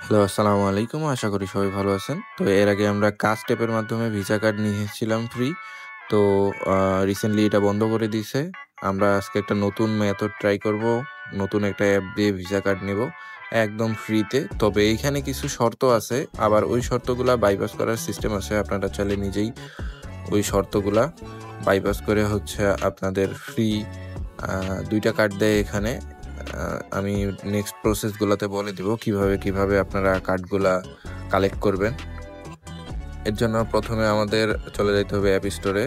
Hello, আসসালামু আলাইকুম। আশা করি সবাই ভালো আছেন। তো এর আগে আমরা কাস্ট অ্যাপের মাধ্যমে ভিসা কার্ড নিয়েছিলাম ফ্রি। তো রিসেন্টলি এটা বন্ধ করে দিছে। আমরা আজকে একটা নতুন মেথড ট্রাই করব। নতুন একটা অ্যাপ দিয়ে ভিসা কার্ড নিব একদম ফ্রিতে। তবে এইখানে কিছু শর্ত আছে। আবার ওই শর্তগুলা বাইপাস করার সিস্টেম আছে। আপনারা চাইলে নিজেই ওই শর্তগুলা বাইপাস করে হচ্ছে আপনাদের ফ্রি ২ টা কার্ড দেয় এখানে। আমি নেক্সট প্রসেসগুলোতে বলে দিব কিভাবে আপনারা কার্ডগুলা কালেক্ট করবেন। এর জন্য প্রথমে আমাদের চলে যাইতে হবে অ্যাপ স্টোরে।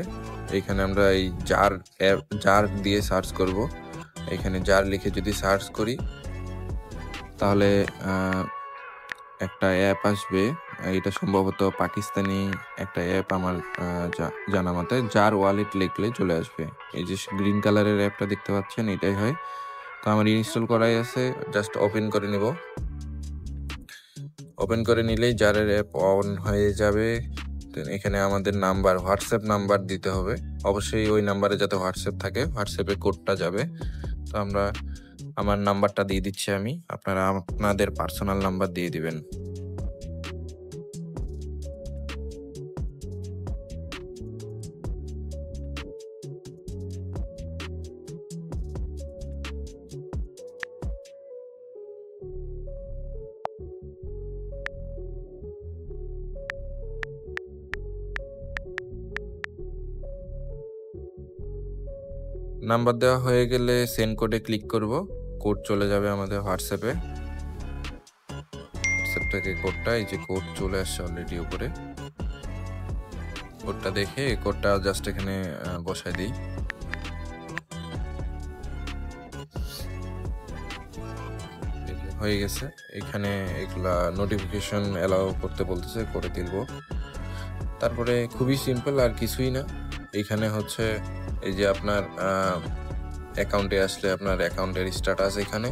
এইখানে আমরা এই জার দিয়ে সার্চ করব। এইখানে জার লিখে যদি সার্চ করি তাহলে একটা অ্যাপ আসবে। এটা সম্ভবত পাকিস্তানি একটা অ্যাপ আমার জানা মতে। জার ওয়ালেট লিখলে চলে আসবে। এই যে গ্রিন কালারের অ্যাপটা দেখতে পাচ্ছেন এটাই হয়। তো আমার ইনস্টল করাই আছে, জাস্ট ওপেন করে নিব। ওপেন করে নিলেই জারের অ্যাপ অন হয়ে যাবে। এখানে আমাদের হোয়াটসঅ্যাপ নাম্বার দিতে হবে। অবশ্যই ওই নাম্বারে যাতে হোয়াটসঅ্যাপ থাকে, হোয়াটসঅ্যাপে কোডটা যাবে। তো আমার নাম্বারটা দিয়ে দিচ্ছি আমি। আপনারা আপনাদের পার্সোনাল নাম্বার দিয়ে দিবেন। নাম্বার দেওয়া হয়ে গেলে সেন্ড কোডে ক্লিক করব। কোড চলে যাবে আমাদের হোয়াটসঅ্যাপে। হোয়াটসঅ্যাপ থেকে কোডটা, এই যে কোড চলে আসছে অলরেডি উপরে। কোডটা দেখে কোডটা জাস্ট এখানে বসাই দিই। হয়ে গেছে। এখানে এগুলা নোটিফিকেশন অ্যালাউ করতে বলতেছে, করে দিব। তারপরে খুবই সিম্পল, আর কিছুই না। এখানে হচ্ছে এই যে আপনার অ্যাকাউন্টে আসলে আপনার অ্যাকাউন্টের স্ট্যাটাস এখানে।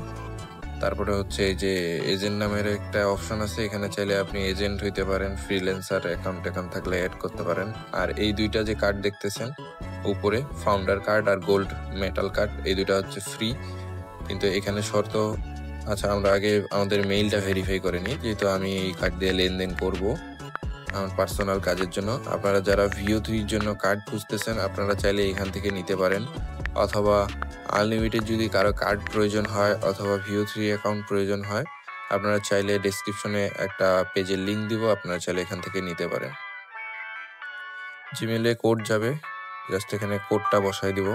তারপরে হচ্ছে এই যে এজেন্ট নামের একটা অপশন আছে, এখানে চাইলে আপনি এজেন্ট হইতে পারেন, ফ্রিল্যান্সার অ্যাকাউন্ট থাকলে অ্যাড করতে পারেন। আর এই দুইটা যে কার্ড দেখতেছেন উপরে, ফাউন্ডার কার্ড আর গোল্ড মেটাল কার্ড, এই দুইটা হচ্ছে ফ্রি। কিন্তু এখানে শর্ত। আচ্ছা, আমরা আগে আমাদের মেইলটা ভেরিফাই করে নিই, যেহেতু আমি এই কার্ড দিয়ে লেনদেন করব আমার পার্সোনাল কাজের জন্য। আপনারা যারা VO3-র জন্য কার্ড খুঁজতেছেন, আপনারা চাইলে এখান থেকে নিতে পারেন। অথবা আনলিমিটেড যদি কারো কার্ড প্রয়োজন হয় অথবা VO3 অ্যাকাউন্ট প্রয়োজন হয়, আপনারা চাইলে ডেসক্রিপশনে একটা পেজের লিঙ্ক দিব, আপনারা চাইলে এখান থেকে নিতে পারেন। জিমেলে কোড যাবে, জাস্ট এখানে কোডটা বসাই দিব।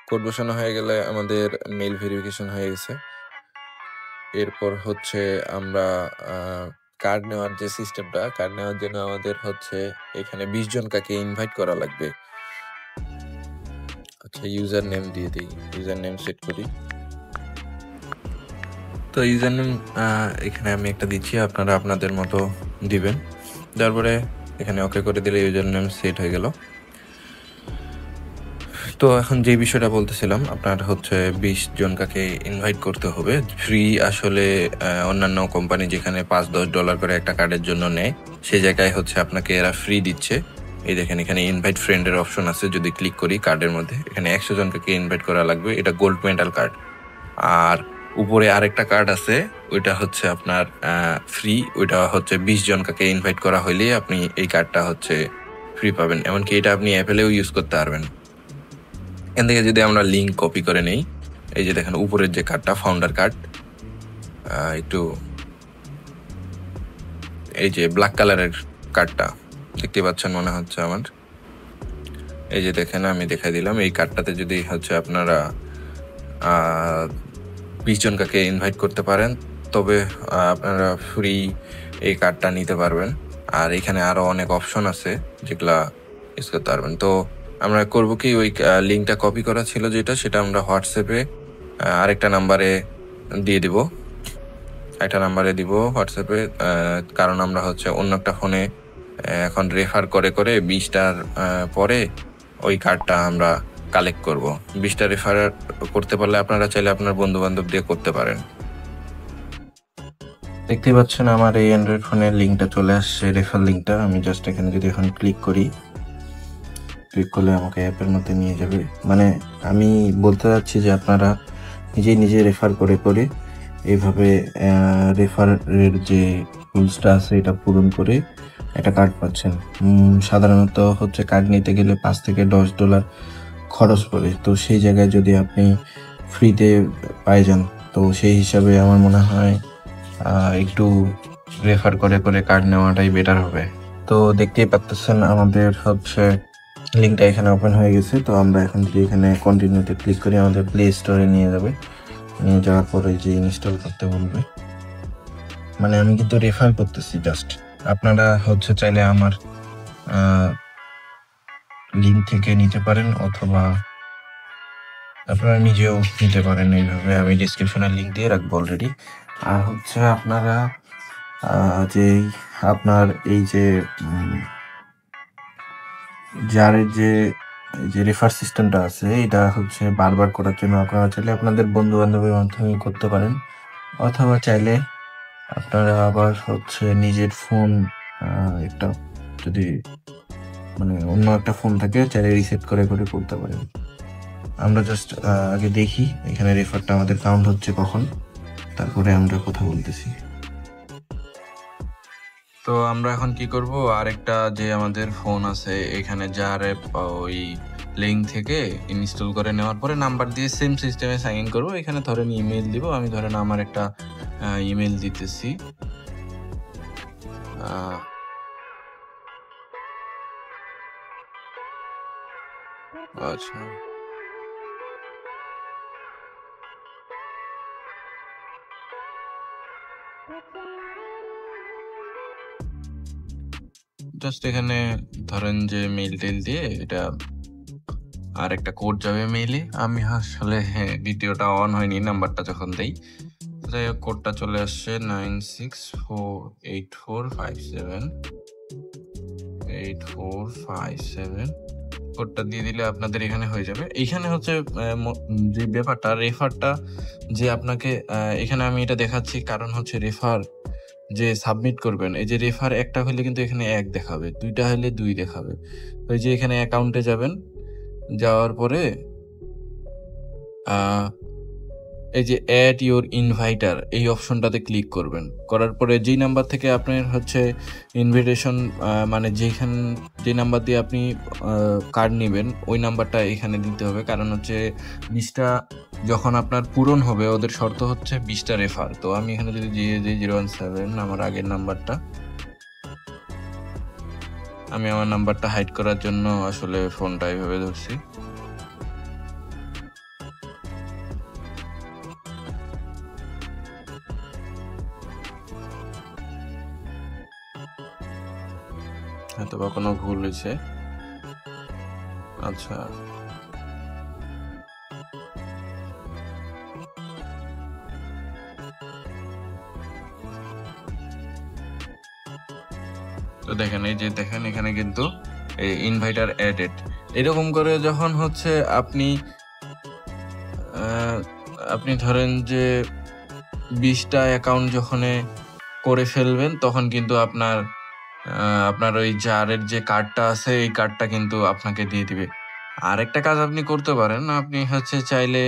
কোড বসানো হয়ে গেলে আমাদের মেইল ভেরিফিকেশন হয়ে গেছে। এরপর হচ্ছে আমরা কার্ড নেওয়ার যে সিস্টেমটা, কার্ড নেওয়ার জন্য আমাদের হচ্ছে এখানে 20 জন কাকে ইনভাইট করা লাগবে। আচ্ছা, ইউজার নেম দিয়ে দিই, ইউজার নেম সেট করি। তো ইউজার নেম এখানে আমি একটা দিচ্ছি, আপনারা আপনাদের মতো দিবেন। তারপরে এখানে ওকে করে দিলে ইউজার নেম সেট হয়ে গেল। তো এখন যে বিষয়টা বলতেছিলাম, আপনার হচ্ছে 20 জন কাকে ইনভাইট করতে হবে ফ্রি। আসলে অন্যান্য কোম্পানি যেখানে $5-10 করে একটা কার্ডের জন্য নেয়, সেই জায়গায় হচ্ছে আপনাকে এরা ফ্রি দিচ্ছে। এই দেখেন, এখানে ইনভাইট ফ্রেন্ডের অপশন আছে। যদি ক্লিক করি কার্ডের মধ্যে, এখানে 100 জন কাকে ইনভাইট করা লাগবে। এটা গোল্ড মেডাল কার্ড। আর উপরে আরেকটা কার্ড আছে, ওইটা হচ্ছে আপনার ফ্রি। ওইটা হচ্ছে 20 জন কাকে ইনভাইট করা হইলে আপনি এই কার্ডটা হচ্ছে ফ্রি পাবেন। এমনকি এটা আপনি অ্যাপেলেও ইউজ করতে পারবেন। এখান থেকে যদি আমরা লিঙ্ক কপি করে নেই, এই যে দেখেন উপরের যে কার্ডটা, ফাউন্ডার কার্ড, একটু এই যে ব্ল্যাক কালারের কার্ডটা দেখতে পাচ্ছেন মনে হচ্ছে আমার। এই যে দেখেন, আমি দেখাই দিলাম। এই কার্ডটাতে যদি হচ্ছে আপনারা 20 জন কাকে ইনভাইট করতে পারেন, তবে আপনারা ফ্রি এই কার্ডটা নিতে পারবেন। আর এখানে আরো অনেক অপশন আছে যেগুলা ইউজ করতে পারবেন। তো আমরা করবো কি, ওই লিঙ্কটা কপি করা ছিল সেটা আমরা হোয়াটসঅ্যাপে আরেকটা নাম্বারে দিয়ে দিব। একটা নাম্বারে দিব হোয়াটসঅ্যাপে, কারণ আমরা হচ্ছে অন্য একটা ফোনে এখন রেফার করে 20টার পরে ওই কার্ডটা আমরা কালেক্ট করব। 20টা রেফার করতে পারলে আপনারা চাইলে আপনার বন্ধু বান্ধব দিয়ে করতে পারেন। দেখতে পাচ্ছেন আমার এই অ্যান্ড্রয়েড ফোনের লিঙ্কটা চলে আসছে, রেফার লিঙ্কটা। আমি জাস্ট এখানে যদি এখন ক্লিক করলে আমাকে অ্যাপের মধ্যে নিয়ে যাবে। মানে আমি বলতে চাচ্ছি যে আপনারা নিজে রেফার করে এইভাবে রেফারের যে রুলসটা আছে এটা পূরণ করে একটা কার্ড পাচ্ছেন। সাধারণত হচ্ছে কার্ড নিতে গেলে $5 থেকে $10 খরচ পড়ে, তো সেই জায়গায় যদি আপনি ফ্রিতে পাই যান, তো সেই হিসাবে আমার মনে হয় একটু রেফার করে কার্ড নেওয়াটাই বেটার হবে। তো দেখতেই পাচ্ছেন আমাদের হচ্ছে লিঙ্কটা এখানে ওপেন হয়ে গেছে। তো আমরা এখন যদি এখানে কন্টিনিউতে ক্লিক করি, আমাদের প্লে স্টোরে নিয়ে যাবে। নিয়ে যাওয়ার পরে যে ইনস্টল করতে বলবে, মানে আমি কিন্তু রেফার করতেছি জাস্ট, আপনারা হচ্ছে চাইলে আমার লিঙ্ক থেকে নিতে পারেন অথবা আপনারা নিজেও নিতে পারেন। এইভাবে আমি ডিসক্রিপশনে লিঙ্ক দিয়ে রাখবো অলরেডি। আর হচ্ছে আপনারা যে আপনার এই যে জারের যে রেফার সিস্টেমটা আছে, এটা হচ্ছে বারবার করার জন্য আপনারা চাইলে আপনাদের বন্ধু বান্ধবের মাধ্যমে করতে পারেন, অথবা চাইলে আপনারা আবার হচ্ছে নিজের ফোন একটা যদি মানে অন্য একটা ফোন থাকে চাইলে রিসেট করে করতে পারেন। আমরা জাস্ট আগে দেখি এখানে রেফারটা আমাদের কাউন্ট হচ্ছে কখন, তারপরে আমরা কথা বলতেছি। তো আমরা এখন কি করব, আরেকটা যে আমাদের ফোন আছে এখানে যার ওই লিঙ্ক থেকে ইনস্টল করে নেওয়ার পরে নাম্বার দিয়ে সেম সিস্টেমে সাইন ইন করবো। এখানে ধরেন ইমেল দিব, আমি ধরেন আমার একটা ইমেল দিতেছি। আচ্ছা, জাস্ট এখানে ধরেন যে মেইল টেল দিয়ে এটা আর একটা কোড যাবে মেইলে। আমি আসলে ভিডিওটা অন হয়নি নাম্বারটা যখন দেই, যাই হোক কোডটা চলে আসছে 964847 কোডটা দিয়ে দিলে আপনাদের এখানে হয়ে যাবে। এইখানে হচ্ছে যে ব্যাপারটা রেফারটা যে আপনাকে এখানে আমি এটা দেখাচ্ছি, কারণ হচ্ছে রেফার যে সাবমিট করবেন, এই যে রেফার একটা হলে কিন্তু এখানে 1 দেখাবে, 2টা হলে 2 দেখাবে। ওই যে এখানে অ্যাকাউন্টে যাবেন, যাওয়ার পরে এই যে অ্যাড ইউর ইনভাইটার এই অপশনটাতে ক্লিক করবেন। করার পরে যেই নাম্বার থেকে আপনার হচ্ছে ইনভিটেশন মানে যে নাম্বার দিয়ে আপনি কার্ড নেবেন ওই নাম্বারটা এখানে দিতে হবে, কারণ হচ্ছে 20টা যখন আপনার পূরণ হবে ওদের শর্ত হচ্ছে 20টা রেফার। তো আমি এখানে যদি দিয়ে দিই 017 আমার আগের নাম্বারটা, আমি আমার নাম্বারটা হাইড করার জন্য আসলে ফোনটা এইভাবে ধরছি। হয়তোবা কোনো ভুল হয়েছে। আচ্ছা, তো দেখেন এই যে দেখেন এখানে কিন্তু এই ইনভাইটার অ্যাডেড এরকম করে যখন হচ্ছে আপনি ধরেন যে 20টা অ্যাকাউন্ট যখন করে ফেলবেন তখন কিন্তু আপনার ওই জারের যে কার্ডটা আছে এই কার্ডটা কিন্তু আপনাকে দিয়ে দিবে। আর একটা কাজ আপনি করতে পারেন, আপনি হচ্ছে চাইলে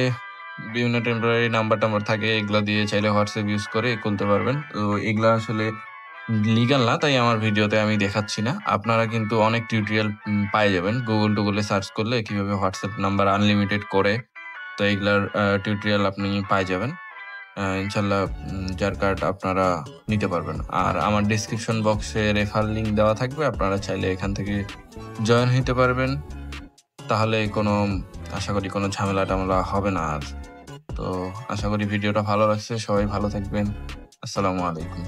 বিভিন্ন টেম্পোরারি নাম্বার থাকে, এগুলো দিয়ে চাইলে হোয়াটসঅ্যাপ ইউজ করে খুলতে পারবেন। তো এগুলো আসলে লিগাল না, তাই আমার ভিডিওতে আমি দেখাচ্ছি না। আপনারা কিন্তু অনেক টিউটোরিয়াল পাই যাবেন গুগলে সার্চ করলে কিভাবে হোয়াটসঅ্যাপ নাম্বার আনলিমিটেড করে, তো এগুলার টিউটোরিয়াল আপনি পাই যাবেন। ইনশাল্লাহ যার কার্ড আপনারা নিতে পারবেন। আর আমার ডিসক্রিপশন বক্সে রেফার লিঙ্ক দেওয়া থাকবে, আপনারা চাইলে এখান থেকে জয়েন হতে পারবেন। তাহলে আশা করি কোনো ঝামেলা টামেলা হবে না আর। তো আশা করি ভিডিওটা ভালো লাগছে, সবাই ভালো থাকবেন। আসসালামু আলাইকুম।